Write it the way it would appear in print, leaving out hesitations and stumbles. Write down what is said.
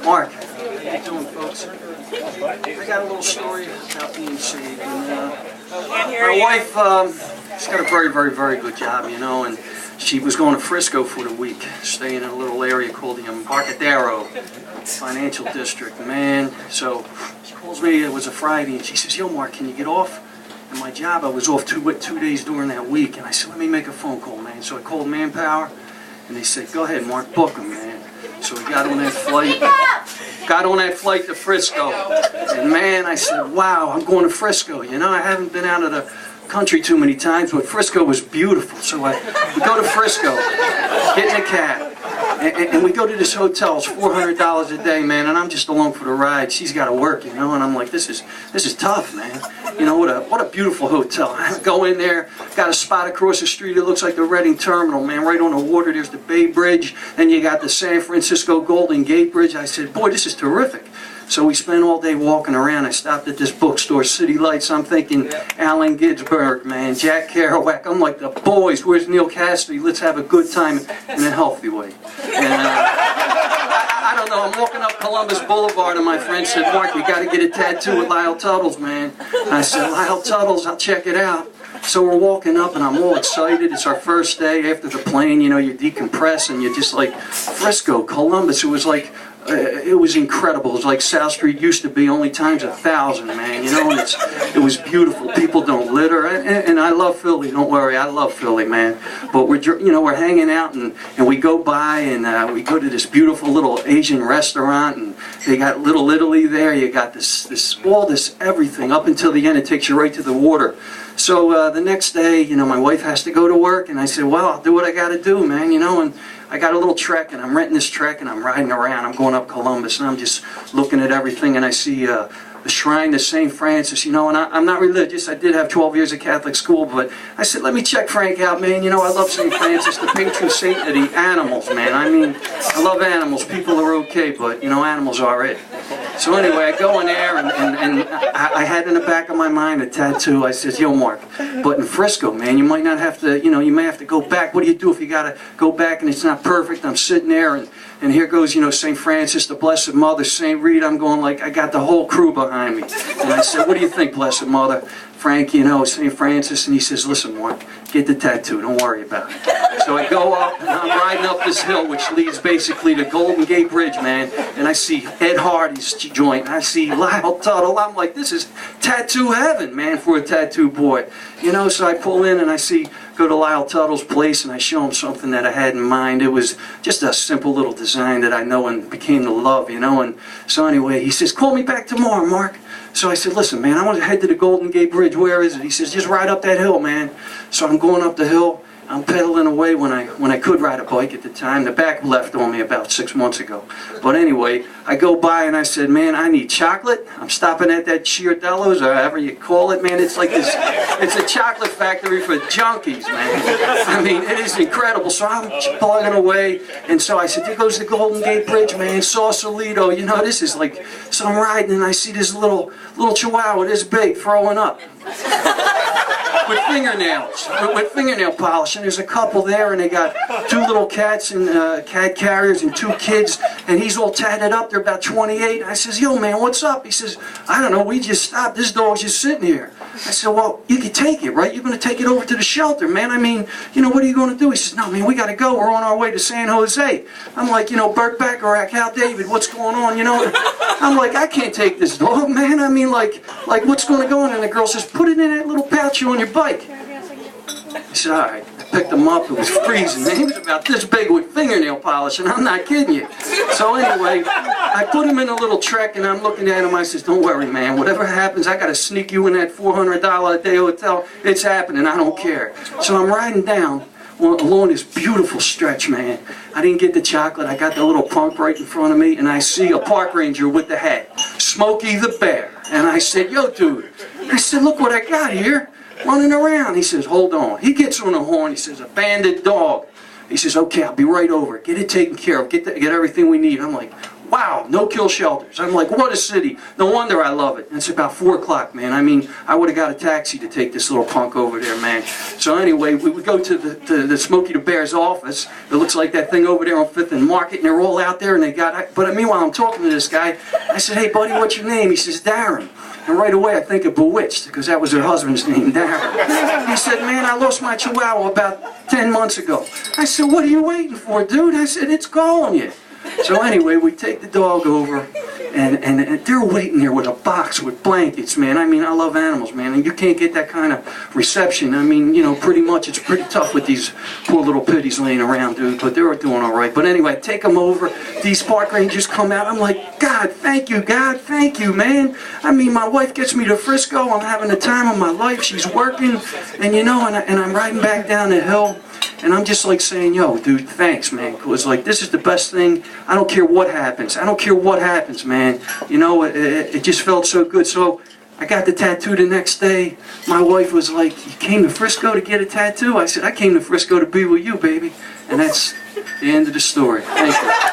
Mark, how you doing, folks? I got a little story about being saved. My wife, she's got a very, very, very good job, you know, and she was going to Frisco for the week, staying in a little area called the Embarcadero Financial District, man. So she calls me, it was a Friday, and she says, yo, Mark, can you get off? And my job, I was off 2 days during that week, and I said, let me make a phone call, man. So I called Manpower, and they said, go ahead, Mark, book him, man. So we got on that flight to Frisco, and man, I said, wow, I'm going to Frisco. You know, I haven't been out of the country too many times, but Frisco was beautiful. So we go to Frisco, get in a cab, and we go to this hotel. It's $400 a day, man, and I'm just along for the ride. She's got to work, you know, and I'm like, this is tough, man. You know, what a beautiful hotel. I go in there, got a spot across the street. It looks like the Reading Terminal, man, right on the water. There's the Bainbridge, and you got the San Francisco Golden Gate Bridge. I said, boy, this is terrific. So we spent all day walking around. I stopped at this bookstore, City Lights. I'm thinking Allen Ginsberg, man, Jack Kerouac. I'm like, the boys, where's Neil Cassidy? Let's have a good time in a healthy way. And I don't know, I'm walking up Columbus Boulevard, and my friend said, Mark, you got to get a tattoo with Lyle Tuttle's, man. And I said, Lyle Tuttle's, I'll check it out. So we're walking up, and I'm all excited. It's our first day after the plane. You know, you decompress, and you're just like, Frisco, Columbus. It was like, it was incredible. It was like South Street used to be, only times 1,000, man. You know, and it was beautiful. People don't litter, and I love Philly. Don't worry, I love Philly, man. But we're hanging out, and we go by, and we go to this beautiful little Asian restaurant, and they got Little Italy there. You got this everything up until the end. It takes you right to the water. So the next day, you know, my wife has to go to work, and I said, well, I'll do what I got to do, man, you know, and I got a little trek, and I'm renting this trek, and I'm riding around. I'm going up Columbus, and I'm just looking at everything, and I see the shrine to St. Francis, you know, and I'm not religious. I did have 12 years of Catholic school, but I said, let me check Frank out, man. You know, I love St. Francis, the patron saint of the animals, man. I mean, I love animals. People are okay, but, you know, animals are it. So anyway, I go in there, and I had in the back of my mind a tattoo. I says, yo, Mark, but in Frisco, man, you might not have to, you know, you may have to go back. What do you do if you got to go back and it's not perfect? I'm sitting there, and here goes, you know, St. Francis, the Blessed Mother, St. Rita. I'm going like, I got the whole crew behind me. And I said, what do you think, Blessed Mother? Frank, you know, St. Francis. And he says, listen, Mark, get the tattoo. Don't worry about it. So I go up, and I'm riding up this hill, which leads basically to Golden Gate Bridge, man. And I see Ed Hardy's joint. I see Lyle Tuttle. I'm like, this is tattoo heaven, man, for a tattoo boy. You know, so I pull in, and I go to Lyle Tuttle's place, and I show him something that I had in mind. It was just a simple little design that I know and became the love, you know. And so anyway, he says, call me back tomorrow, Mark. So I said, listen, man, I want to head to the Golden Gate Bridge. Where is it? He says, just ride up that hill, man. So I'm going up the hill. I'm pedaling away when I could ride a bike at the time. The back left on me about 6 months ago. But anyway, I go by and I said, man, I need chocolate. I'm stopping at that Chiardello's, or however you call it, man. It's like this, it's a chocolate factory for junkies, man. I mean, it is incredible. So I'm plugging away, and so I said, there goes the Golden Gate Bridge, man, Sausalito. You know, this is like, so I'm riding, and I see this little chihuahua this big throwing up. With fingernail polish, and there's a couple there, and they got 2 little cats and cat carriers and 2 kids, and he's all tatted up. They're about 28. I says, yo, man, what's up? He says, I don't know, we just stopped. This dog's just sitting here. I said, well, you can take it, right? You're going to take it over to the shelter, man. I mean, you know, what are you going to do? He says, no, man, we got to go. We're on our way to San Jose. I'm like, you know, Burt Bacharach, Hal David, what's going on, you know? I'm like, I can't take this dog, man. I mean, like what's going to go on? And the girl says, put it in that little pouch on your bike. I said, all right. I picked him up. It was freezing, man. He was about this big with fingernail polish, and I'm not kidding you. So anyway, I put him in a little trek, and I'm looking at him. I says, don't worry, man. Whatever happens, I got to sneak you in that $400 a day hotel. It's happening. I don't care. So I'm riding down along this beautiful stretch, man. I didn't get the chocolate. I got the little punk right in front of me, and I see a park ranger with the hat, Smokey the Bear. And I said, yo, dude. I said, look what I got here. Running around. He says, hold on. He gets on the horn. He says, a bandit dog. He says, okay, I'll be right over. Get it taken care of. Get everything we need. I'm like, wow, no-kill shelters. I'm like, what a city. No wonder I love it. And it's about 4 o'clock, man. I mean, I would have got a taxi to take this little punk over there, man. So anyway, we would go to the Smokey the Bear's office. It looks like that thing over there on 5th and Market, and they're all out there, and they got... But meanwhile, I'm talking to this guy. I said, hey, buddy, what's your name? He says, Darren. And right away I think of Bewitched, because that was her husband's name, Darren. He said, man, I lost my Chihuahua about 10 months ago. I said, what are you waiting for, dude? I said, it's calling you. So anyway, we take the dog over, and they're waiting there with a box with blankets, man. I mean, I love animals, man, and you can't get that kind of reception. I mean, you know, pretty much it's pretty tough with these poor little pitties laying around, dude, but they're doing all right. But anyway, I take them over. These park rangers come out. I'm like, God, thank you, man. I mean, my wife gets me to Frisco. I'm having the time of my life. She's working, and you know, and I'm riding back down the hill. And I'm just like saying, yo, dude, thanks, man. Because, like, this is the best thing. I don't care what happens. I don't care what happens, man. You know, it just felt so good. So I got the tattoo the next day. My wife was like, you came to Frisco to get a tattoo? I said, I came to Frisco to be with you, baby. And that's the end of the story. Thank you.